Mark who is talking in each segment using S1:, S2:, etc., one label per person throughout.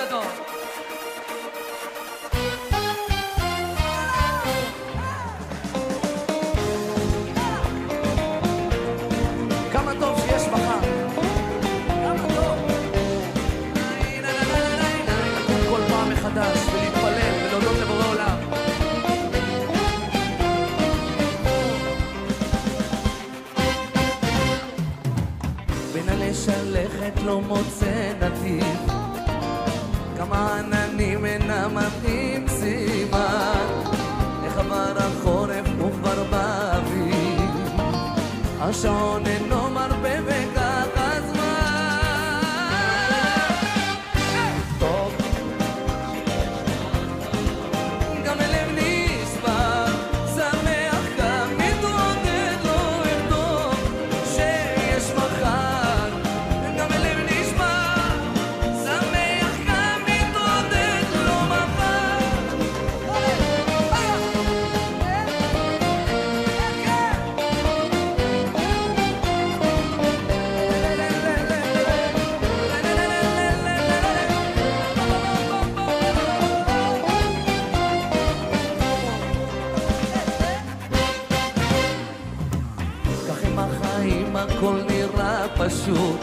S1: גדול. כמה טוב שיש מחר. כמה טוב. לקום כל פעם מחדש ולהתפלל ולהודות לבורא עולם. בין הלשלכת לא מוצא נתיב, כמה עננים אינם מתאים סימן, איך עבר החורף וכבר באביב, השעון אינו מרפה וכך הזמן. טוב, גם הלב נשבר, שמח גם מתעודד, לא ארדום שיש מחר. גם הלב נשבר, שמח גם מתעודד, לא מחר. כך עם החיים הכל נראה פשוט,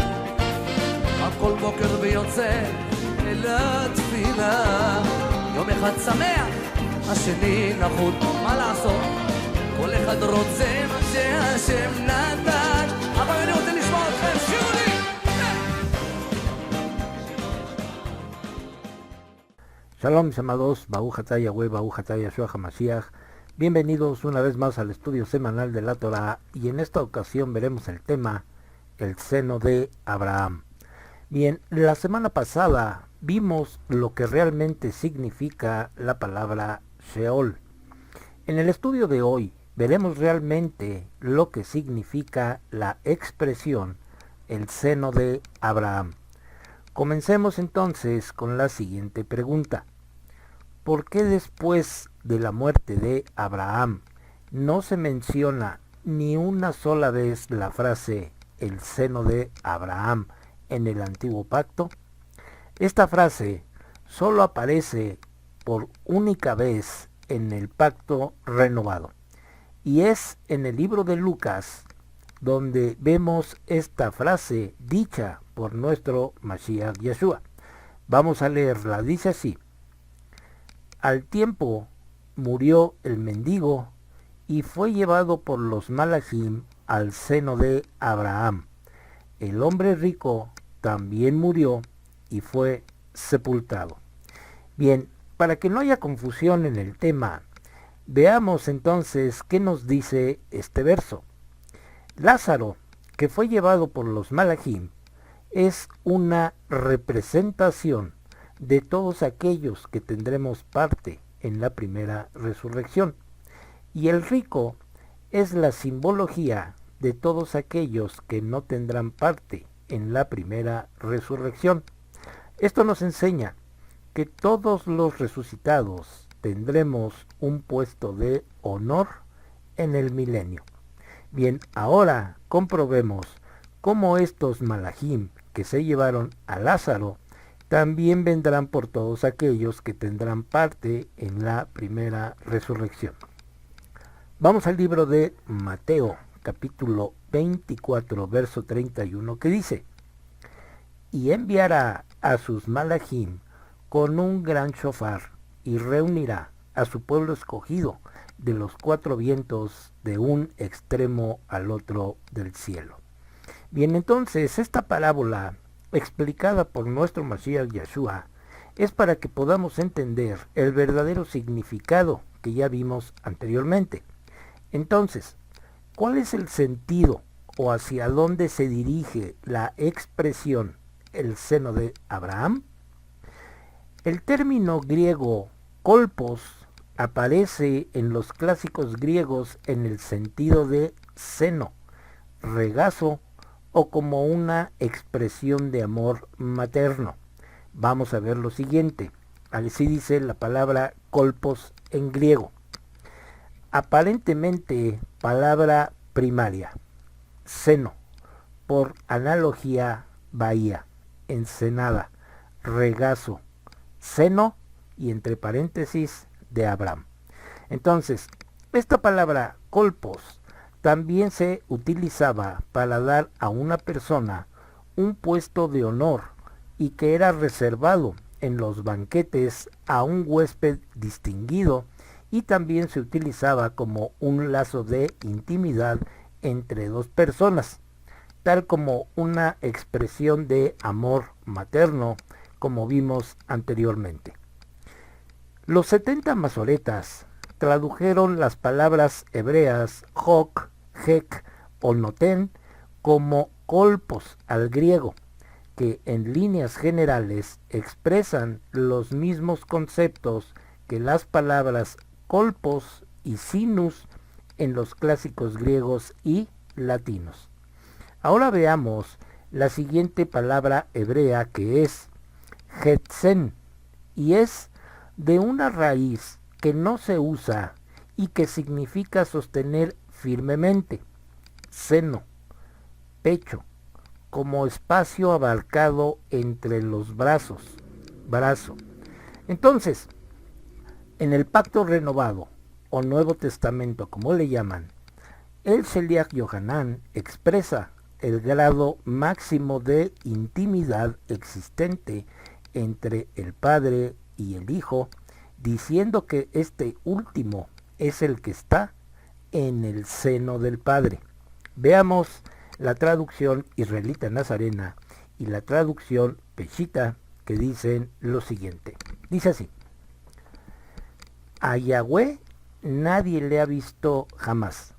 S1: הכל בוקר ויוצא אל התפילה. יום אחד שמח, השני נחות, מה לעשות? כל אחד רוצה מה שהשם נתן. אבל אני רוצה לשמוע אתכם, שירו לי!
S2: Shalom, amados, Baruch Atah Yahweh, Baruch Atah Yeshua HaMashiach. Bienvenidos una vez más al estudio semanal de la Torah, y en esta ocasión veremos el tema, el seno de Abraham. Bien, la semana pasada vimos lo que realmente significa la palabra Sheol. En el estudio de hoy veremos realmente lo que significa la expresión, el seno de Abraham. Comencemos entonces con la siguiente pregunta. ¿Por qué después de la muerte de Abraham no se menciona ni una sola vez la frase el seno de Abraham en el antiguo pacto? Esta frase solo aparece por única vez en el pacto renovado, y es en el libro de Lucas donde vemos esta frase dicha por nuestro Mashiach Yeshua. Vamos a leerla, dice así: al tiempo murió el mendigo y fue llevado por los malachim al seno de Abraham. El hombre rico también murió y fue sepultado. Bien, para que no haya confusión en el tema, veamos entonces qué nos dice este verso. Lázaro, que fue llevado por los malachim, es una representación de todos aquellos que tendremos parte en la primera resurrección, y el rico es la simbología de todos aquellos que no tendrán parte en la primera resurrección. Esto nos enseña que todos los resucitados tendremos un puesto de honor en el milenio. Bien, ahora comprobemos cómo estos malachim que se llevaron a Lázaro también vendrán por todos aquellos que tendrán parte en la primera resurrección. Vamos al libro de Mateo, capítulo 24, verso 31, que dice: y enviará a sus malachim con un gran shofar, y reunirá a su pueblo escogido de los cuatro vientos, de un extremo al otro del cielo. Bien, entonces esta parábola explicada por nuestro Mashiach Yeshua es para que podamos entender el verdadero significado que ya vimos anteriormente. Entonces, ¿cuál es el sentido o hacia dónde se dirige la expresión el seno de Abraham? El término griego kolpos aparece en los clásicos griegos en el sentido de seno, regazo o como una expresión de amor materno. Vamos a ver lo siguiente. Así dice la palabra kolpos en griego. Aparentemente palabra primaria, seno, por analogía bahía, ensenada, regazo, seno y entre paréntesis de Abraham. Entonces, esta palabra kolpos también se utilizaba para dar a una persona un puesto de honor y que era reservado en los banquetes a un huésped distinguido, y también se utilizaba como un lazo de intimidad entre dos personas, tal como una expresión de amor materno, como vimos anteriormente. Los 70 masoretas tradujeron las palabras hebreas Hok, Hek o Noten como kolpos al griego, que en líneas generales expresan los mismos conceptos que las palabras kolpos y sinus en los clásicos griegos y latinos. Ahora veamos la siguiente palabra hebrea, que es hetsen, y es de una raíz que no se usa y que significa sostener firmemente, seno, pecho, como espacio abarcado entre los brazos, brazo. Entonces, en el Pacto Renovado, o Nuevo Testamento como le llaman, el Sheliach Yohanan expresa el grado máximo de intimidad existente entre el Padre y el Hijo, diciendo que este último es el que está en el seno del Padre. Veamos la traducción israelita nazarena y la traducción peshita, que dicen lo siguiente. Dice así: a Yahweh nadie le ha visto jamás.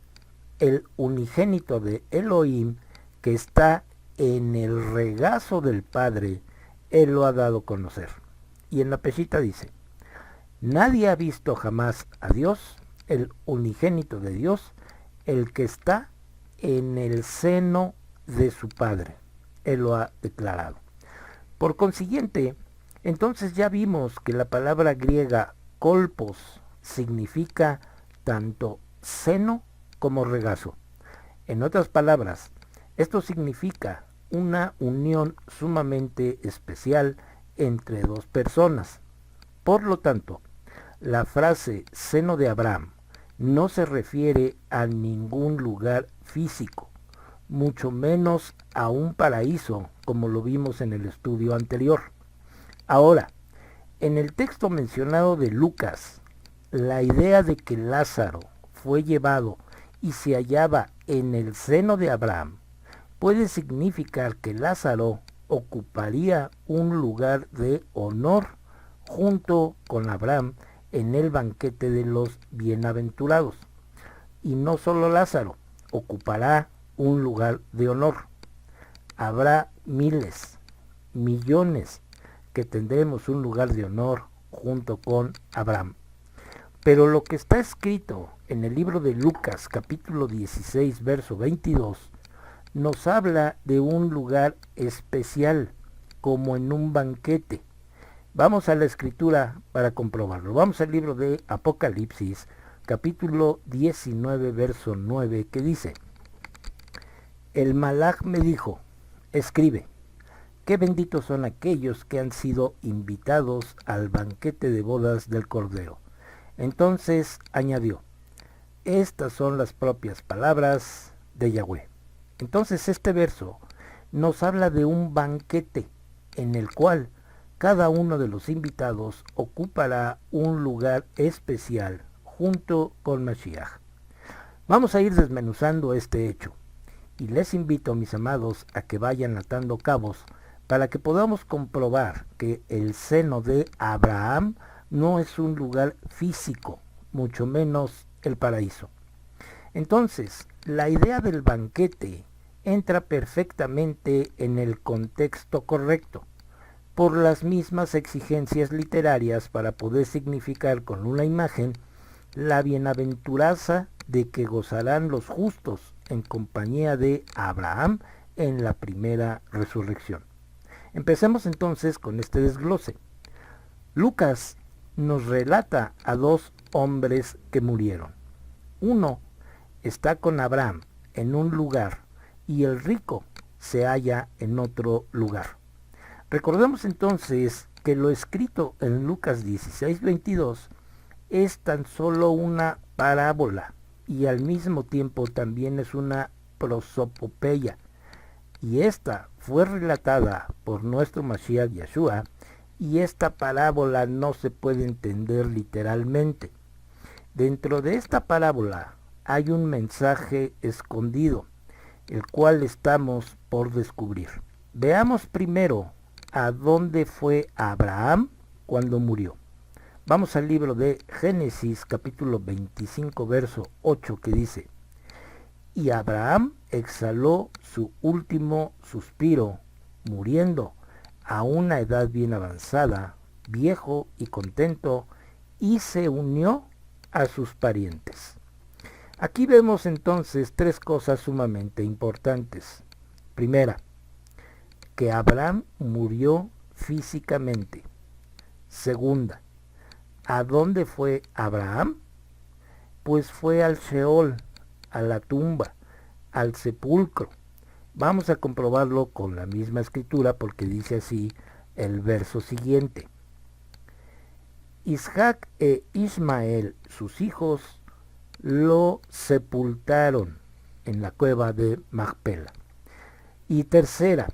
S2: El unigénito de Elohim, que está en el regazo del Padre, Él lo ha dado a conocer. Y en la peshita dice: nadie ha visto jamás a Dios, el unigénito de Dios, el que está en el seno de su Padre. Él lo ha declarado. Por consiguiente, entonces ya vimos que la palabra griega kolpos significa tanto seno como regazo. En otras palabras, esto significa una unión sumamente especial entre dos personas. Por lo tanto, la frase seno de Abraham no se refiere a ningún lugar físico, mucho menos a un paraíso, como lo vimos en el estudio anterior. Ahora, en el texto mencionado de Lucas, la idea de que Lázaro fue llevado y se hallaba en el seno de Abraham puede significar que Lázaro ocuparía un lugar de honor junto con Abraham en el banquete de los bienaventurados. Y no solo Lázaro ocupará un lugar de honor. Habrá miles, millones que tendremos un lugar de honor junto con Abraham. Pero lo que está escrito en el libro de Lucas, capítulo 16, verso 22, nos habla de un lugar especial, como en un banquete. Vamos a la escritura para comprobarlo. Vamos al libro de Apocalipsis, capítulo 19, verso 9, que dice: el malaj me dijo, escribe, qué benditos son aquellos que han sido invitados al banquete de bodas del Cordero. Entonces añadió: estas son las propias palabras de Yahweh. Entonces este verso nos habla de un banquete en el cual cada uno de los invitados ocupará un lugar especial junto con Mashiach. Vamos a ir desmenuzando este hecho y les invito, mis amados, a que vayan atando cabos para que podamos comprobar que el seno de Abraham no es un lugar físico, mucho menos el paraíso. Entonces, la idea del banquete entra perfectamente en el contexto correcto, por las mismas exigencias literarias para poder significar con una imagen la bienaventuranza de que gozarán los justos en compañía de Abraham en la primera resurrección. Empecemos entonces con este desglose. Lucas nos relata a dos hombres que murieron. Uno está con Abraham en un lugar y el rico se halla en otro lugar. Recordemos entonces que lo escrito en Lucas 16:22 es tan solo una parábola y al mismo tiempo también es una prosopopeya, y esta fue relatada por nuestro Mashiach Yeshua, y esta parábola no se puede entender literalmente. Dentro de esta parábola hay un mensaje escondido, el cual estamos por descubrir. Veamos primero a dónde fue Abraham cuando murió. Vamos al libro de Génesis capítulo 25 verso 8 que dice: y Abraham exhaló su último suspiro, muriendo a una edad bien avanzada, viejo y contento, y se unió a sus parientes. Aquí vemos entonces tres cosas sumamente importantes. Primera, que Abraham murió físicamente. Segunda, ¿a dónde fue Abraham? Pues fue al Sheol, a la tumba, al sepulcro. Vamos a comprobarlo con la misma escritura porque dice así el verso siguiente. Isaac e Ismael, sus hijos, lo sepultaron en la cueva de Macpela. Y tercera,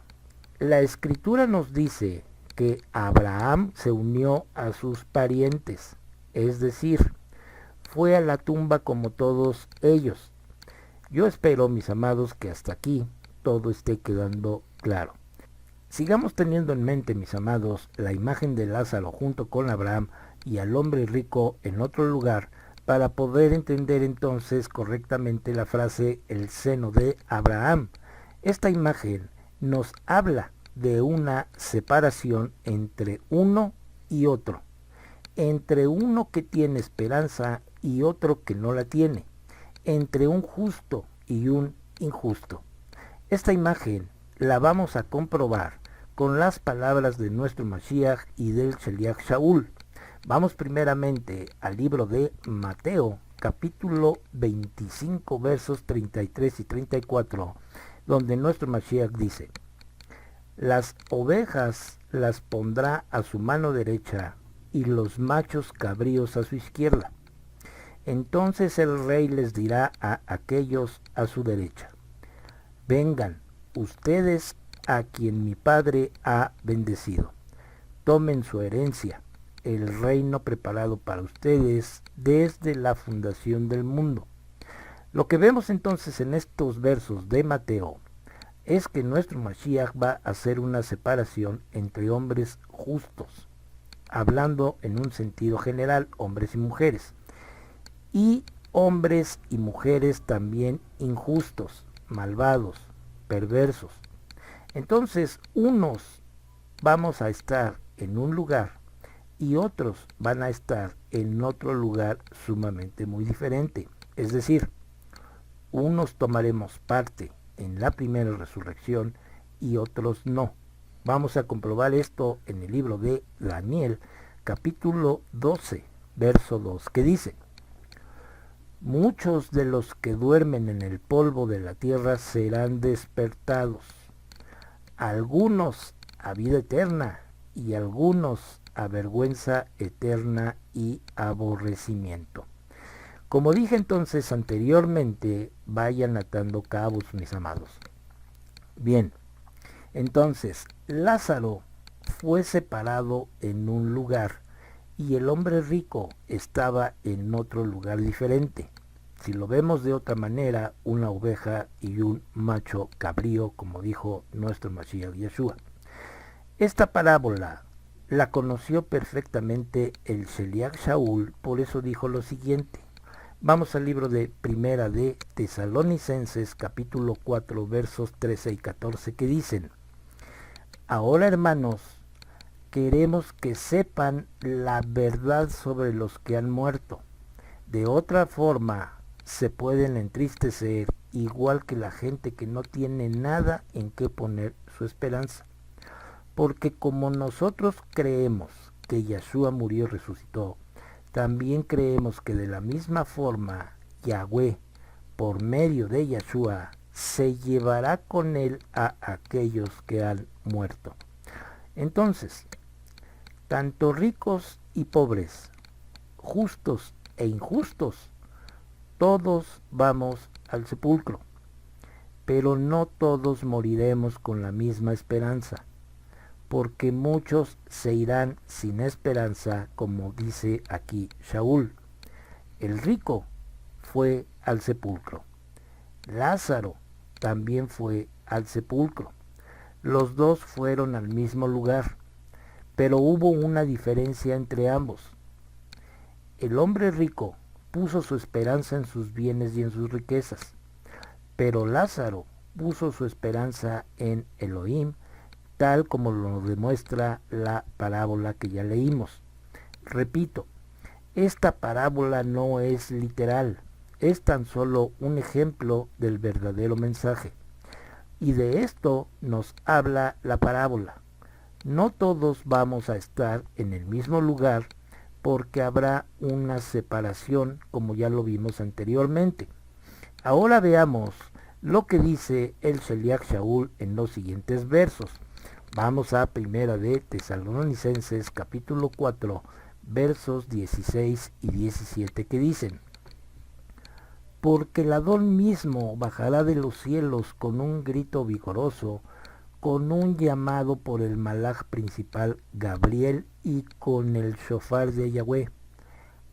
S2: la escritura nos dice que Abraham se unió a sus parientes, es decir, fue a la tumba como todos ellos. Yo espero, mis amados, que hasta aquí todo esté quedando claro. Sigamos teniendo en mente, mis amados, la imagen de Lázaro junto con Abraham y al hombre rico en otro lugar para poder entender entonces correctamente la frase el seno de Abraham. Esta imagen nos habla de una separación entre uno y otro, entre uno que tiene esperanza y otro que no la tiene, entre un justo y un injusto. Esta imagen la vamos a comprobar con las palabras de nuestro Mashiach y del Sheliach Shaul. Vamos primeramente al libro de Mateo, capítulo 25, versos 33 y 34, donde nuestro Mashiach dice: las ovejas las pondrá a su mano derecha y los machos cabríos a su izquierda. Entonces el rey les dirá a aquellos a su derecha: vengan, ustedes a quien mi Padre ha bendecido. Tomen su herencia, el reino preparado para ustedes desde la fundación del mundo. Lo que vemos entonces en estos versos de Mateo es que nuestro Mashiach va a hacer una separación entre hombres justos, hablando en un sentido general, hombres y mujeres, y hombres y mujeres también injustos, malvados, perversos. Entonces, unos vamos a estar en un lugar y otros van a estar en otro lugar sumamente muy diferente. Es decir, unos tomaremos parte en la primera resurrección y otros no. Vamos a comprobar esto en el libro de Daniel, capítulo 12, verso 2, que dice: muchos de los que duermen en el polvo de la tierra serán despertados, algunos a vida eterna y algunos a vergüenza eterna y aborrecimiento. Como dije entonces anteriormente, vayan atando cabos, mis amados. Bien, entonces Lázaro fue separado en un lugar y el hombre rico estaba en otro lugar diferente. Si lo vemos de otra manera, una oveja y un macho cabrío, como dijo nuestro Mashiach Yeshua. Esta parábola la conoció perfectamente el Sheliach Shaul, por eso dijo lo siguiente. Vamos al libro de Primera de Tesalonicenses, capítulo 4, versos 13 y 14, que dicen: ahora, hermanos, queremos que sepan la verdad sobre los que han muerto. De otra forma, se pueden entristecer igual que la gente que no tiene nada en qué poner su esperanza. Porque como nosotros creemos que Yeshua murió y resucitó, también creemos que de la misma forma Yahweh, por medio de Yeshua, se llevará con él a aquellos que han muerto. Entonces, tanto ricos y pobres, justos e injustos, todos vamos al sepulcro, pero no todos moriremos con la misma esperanza, porque muchos se irán sin esperanza, como dice aquí Shaul. El rico fue al sepulcro. Lázaro también fue al sepulcro. Los dos fueron al mismo lugar, pero hubo una diferencia entre ambos. El hombre rico puso su esperanza en sus bienes y en sus riquezas, pero Lázaro puso su esperanza en Elohim, tal como lo demuestra la parábola que ya leímos. Repito, esta parábola no es literal, es tan solo un ejemplo del verdadero mensaje. Y de esto nos habla la parábola. No todos vamos a estar en el mismo lugar porque habrá una separación, como ya lo vimos anteriormente. Ahora veamos lo que dice el Sheliach Shaul en los siguientes versos. Vamos a Primera de Tesalonicenses capítulo 4, versos 16 y 17 que dicen: porque el Adón mismo bajará de los cielos con un grito vigoroso, con un llamado por el malaj principal Gabriel y con el shofar de Yahweh.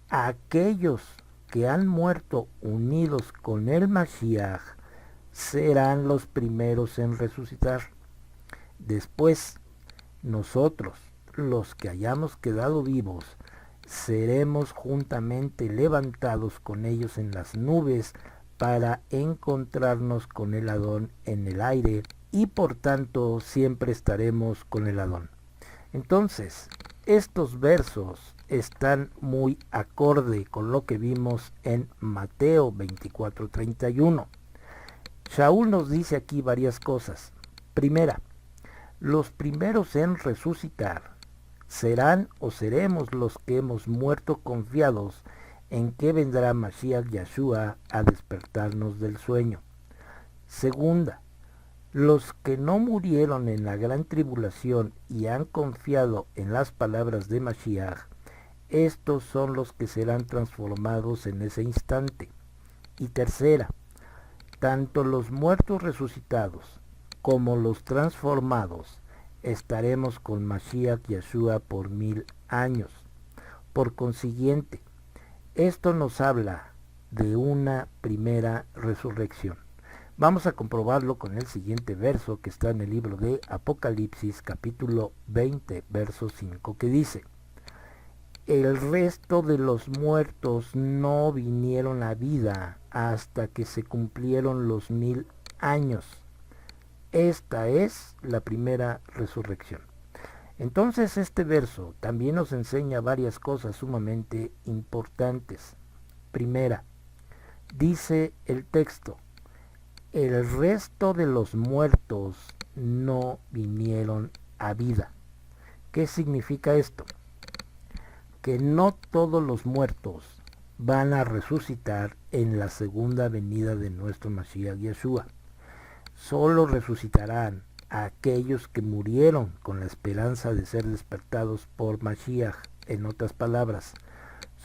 S2: Aquellos que han muerto unidos con el Mashiach serán los primeros en resucitar. Después, nosotros, los que hayamos quedado vivos, seremos juntamente levantados con ellos en las nubes para encontrarnos con el Adón en el aire, y por tanto siempre estaremos con el Adón. Entonces, estos versos están muy acorde con lo que vimos en Mateo 24:31. Shaul nos dice aquí varias cosas. Primera, los primeros en resucitar serán o seremos los que hemos muerto confiados en que vendrá Mashiach Yahshua a despertarnos del sueño. Segunda, los que no murieron en la gran tribulación y han confiado en las palabras de Mashiach, estos son los que serán transformados en ese instante. Y tercera, tanto los muertos resucitados como los transformados estaremos con Mashiach Yahshua por 1000 años. Por consiguiente, esto nos habla de una primera resurrección. Vamos a comprobarlo con el siguiente verso que está en el libro de Apocalipsis capítulo 20, verso 5, que dice: el resto de los muertos no vinieron a vida hasta que se cumplieron los 1000 años. Esta es la primera resurrección. Entonces este verso también nos enseña varias cosas sumamente importantes. Primera, dice el texto: el resto de los muertos no vinieron a vida. ¿Qué significa esto? Que no todos los muertos van a resucitar en la segunda venida de nuestro Mashiach Yeshua. Solo resucitarán a aquellos que murieron con la esperanza de ser despertados por Mashiach. En otras palabras,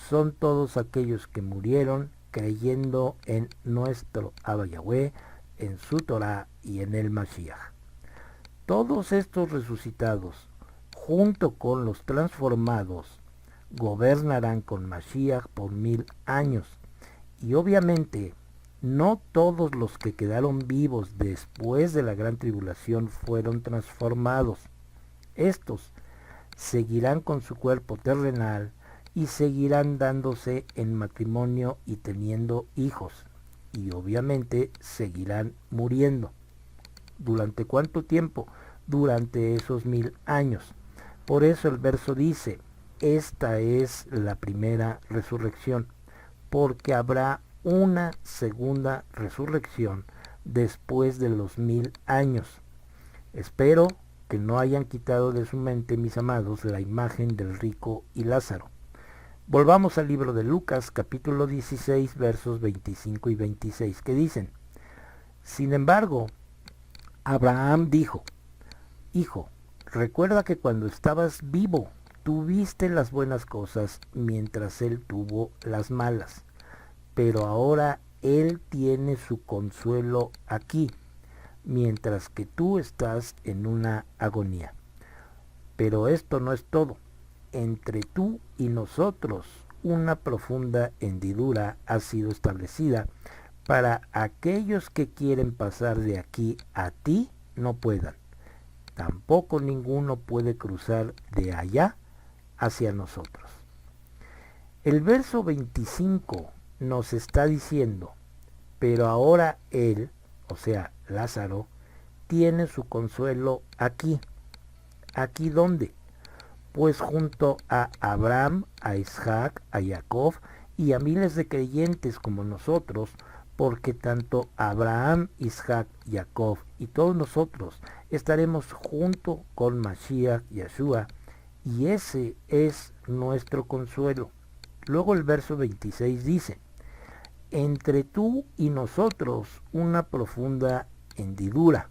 S2: son todos aquellos que murieron creyendo en nuestro Abba Yahweh, en su Torah y en el Mashiach. Todos estos resucitados, junto con los transformados, gobernarán con Mashiach por 1000 años. Y obviamente, no todos los que quedaron vivos después de la gran tribulación fueron transformados. Estos seguirán con su cuerpo terrenal y seguirán dándose en matrimonio y teniendo hijos. Y obviamente seguirán muriendo. ¿Durante cuánto tiempo? Durante esos 1000 años. Por eso el verso dice: esta es la primera resurrección, porque habrá una segunda resurrección después de los 1000 años. Espero que no hayan quitado de su mente, mis amados, la imagen del rico y Lázaro. Volvamos al libro de Lucas, capítulo 16, versos 25 y 26, que dicen: sin embargo, Abraham dijo: hijo, Recuerda que cuando estabas vivo, tuviste las buenas cosas mientras Él tuvo las malas. Pero ahora Él tiene su consuelo aquí, mientras que tú estás en una agonía. Pero esto no es todo. Entre tú y nosotros una profunda hendidura ha sido establecida para aquellos que quieren pasar de aquí a ti no puedan. Tampoco ninguno puede cruzar de allá hacia nosotros. El verso 25 nos está diciendo, pero ahora él, o sea, Lázaro, tiene su consuelo aquí. ¿Aquí dónde? Pues junto a Abraham, a Isaac, a Jacob y a miles de creyentes como nosotros, porque tanto Abraham, Isaac, Jacob y todos nosotros estaremos junto con Mashiach Yeshua, y ese es nuestro consuelo. Luego el verso 26 dice, entre tú y nosotros una profunda hendidura,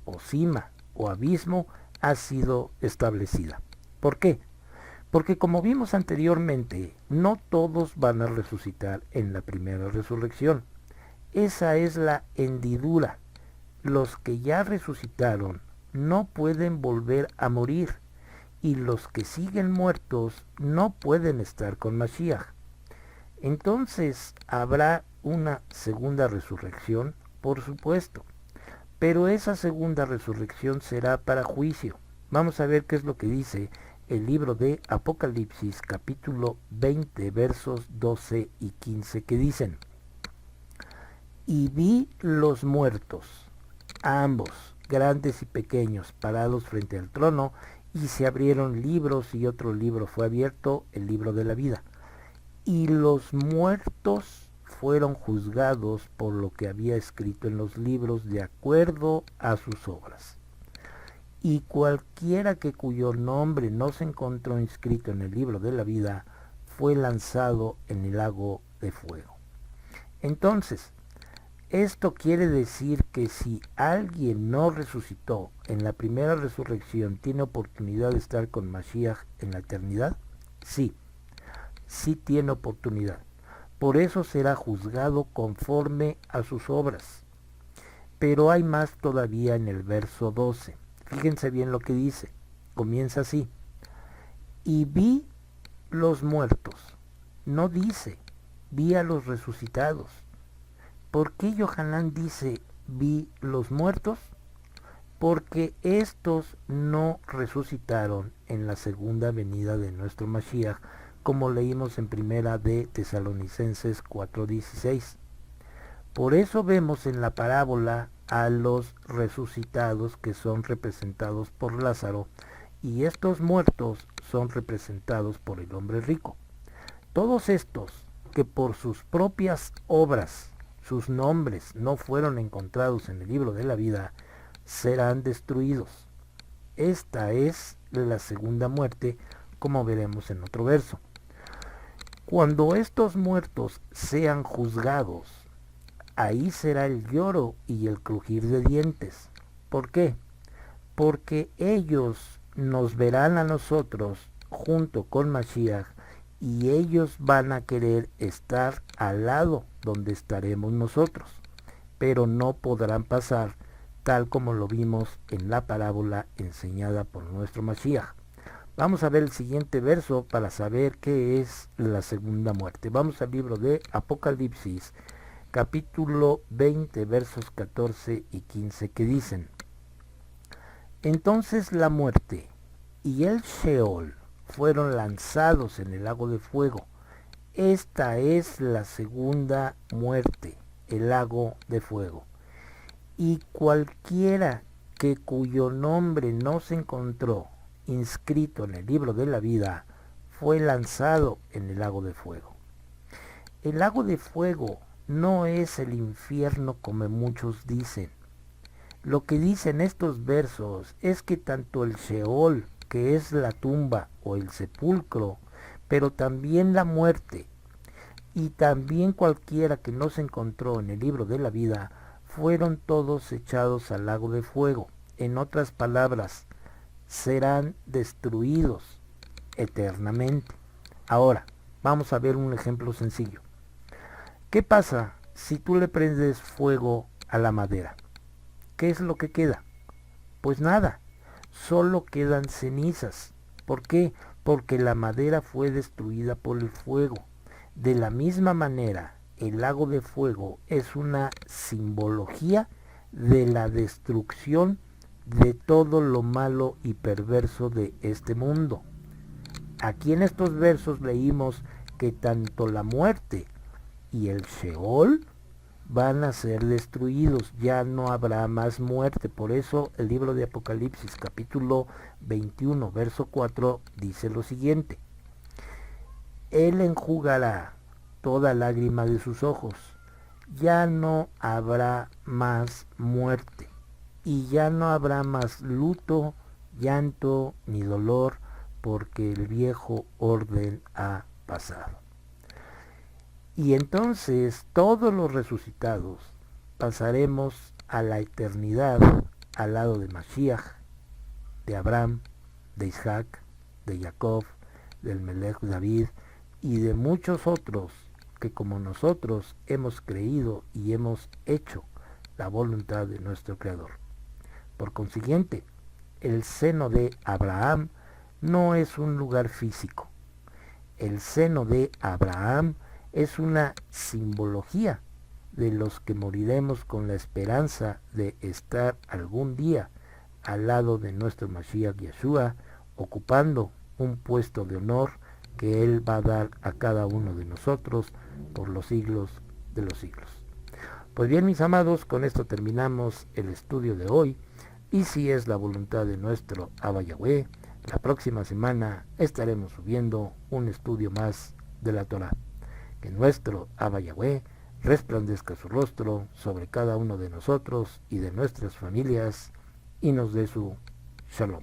S2: o cima, o abismo ha sido establecida. ¿Por qué? Porque como vimos anteriormente, no todos van a resucitar en la primera resurrección. Esa es la hendidura. Los que ya resucitaron no pueden volver a morir, y los que siguen muertos no pueden estar con Mashiach. Entonces, ¿habrá una segunda resurrección? Por supuesto. Pero esa segunda resurrección será para juicio. Vamos a ver qué es lo que dice el libro de Apocalipsis, capítulo 20, versos 12 y 15, que dicen, y vi los muertos, ambos, grandes y pequeños, parados frente al trono, y se abrieron libros, y otro libro fue abierto, el libro de la vida. Y los muertos fueron juzgados por lo que había escrito en los libros de acuerdo a sus obras. Y cualquiera que cuyo nombre no se encontró inscrito en el libro de la vida fue lanzado en el lago de fuego. Entonces, esto quiere decir que si alguien no resucitó en la primera resurrección, ¿tiene oportunidad de estar con Mashiach en la eternidad? Sí, sí tiene oportunidad. Por eso será juzgado conforme a sus obras. Pero hay más todavía en el verso 12. Fíjense bien lo que dice. Comienza así. Y vi los muertos. No dice, vi a los resucitados. ¿Por qué Yohanan dice, vi los muertos? Porque estos no resucitaron en la segunda venida de nuestro Mashiach, como leímos en primera de Tesalonicenses 4:16. Por eso vemos en la parábola a los resucitados que son representados por Lázaro, y estos muertos son representados por el hombre rico. Todos estos que por sus propias obras, sus nombres no fueron encontrados en el libro de la vida, serán destruidos. Esta es la segunda muerte, como veremos en otro verso. Cuando estos muertos sean juzgados, ahí será el lloro y el crujir de dientes. ¿Por qué? Porque ellos nos verán a nosotros junto con Mashiach, y ellos van a querer estar al lado donde estaremos nosotros, pero no podrán pasar, tal como lo vimos en la parábola enseñada por nuestro Mashiach. Vamos a ver el siguiente verso para saber qué es la segunda muerte. Vamos al libro de Apocalipsis, capítulo 20, versos 14 y 15, que dicen, entonces la muerte y el Sheol fueron lanzados en el lago de fuego. Esta es la segunda muerte, el lago de fuego. Y cualquiera que cuyo nombre no se encontró inscrito en el libro de la vida fue lanzado en el lago de fuego. El lago de fuego no es el infierno como muchos dicen. Lo que dicen estos versos es que tanto el Sheol, que es la tumba o el sepulcro, pero también la muerte, y también cualquiera que no se encontró en el libro de la vida, fueron todos echados al lago de fuego. En otras palabras, serán destruidos eternamente. Ahora, vamos a ver un ejemplo sencillo. ¿Qué pasa si tú le prendes fuego a la madera? ¿Qué es lo que queda? Pues nada, solo quedan cenizas. ¿Por qué? Porque la madera fue destruida por el fuego. De la misma manera, el lago de fuego es una simbología de la destrucción de todo lo malo y perverso de este mundo. Aquí en estos versos leímos que tanto la muerte y el Sheol van a ser destruidos, ya no habrá más muerte. Por eso el libro de Apocalipsis capítulo 21 verso 4 dice lo siguiente: Él enjugará toda lágrima de sus ojos, ya no habrá más muerte, y ya no habrá más luto, llanto ni dolor, porque el viejo orden ha pasado. Y entonces todos los resucitados pasaremos a la eternidad al lado de Mashiach, de Abraham, de Isaac, de Jacob, del Melech David y de muchos otros que como nosotros hemos creído y hemos hecho la voluntad de nuestro Creador. Por consiguiente, el seno de Abraham no es un lugar físico. El seno de Abraham es una simbología de los que moriremos con la esperanza de estar algún día al lado de nuestro Mashiach Yeshua, ocupando un puesto de honor que Él va a dar a cada uno de nosotros por los siglos de los siglos. Pues bien, mis amados, con esto terminamos el estudio de hoy, y si es la voluntad de nuestro Abba Yahweh, la próxima semana estaremos subiendo un estudio más de la Torah. Que nuestro Abba Yahweh resplandezca su rostro sobre cada uno de nosotros y de nuestras familias, y nos dé su Shalom.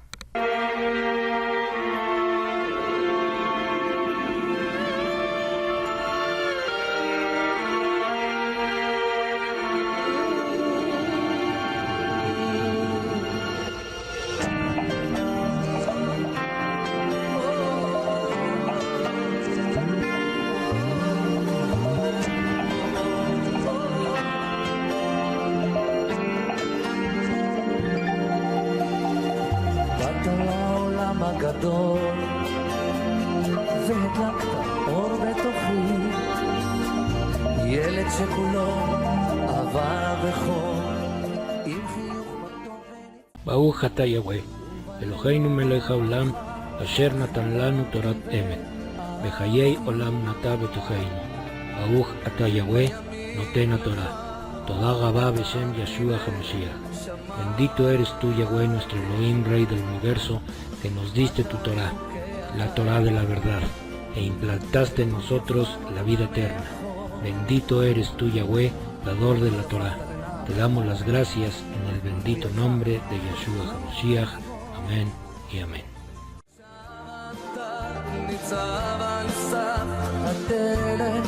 S1: הגדול והדלקת אור בתוכי, ילד שכולו אהבה וחום עם חיוך בתוכן.
S3: ברוך אתה יהוה, אלוהינו מלך העולם, אשר נתן לנו תורת אמת, בחיי עולם נטע בתוכנו. ברוך אתה יהוה, נותן התורה. תודה רבה בשם ישוע המשיח. Bendito eres tú, Yahweh, nuestro Elohim, Rey del universo, que nos diste tu Torah, la Torah de la verdad, e implantaste en nosotros la vida eterna. Bendito eres tú, Yahweh, dador de la Torah. Te damos las gracias en el bendito nombre de Yeshua HaMashiach. Amén y amén.
S1: ניצב על סף הדלת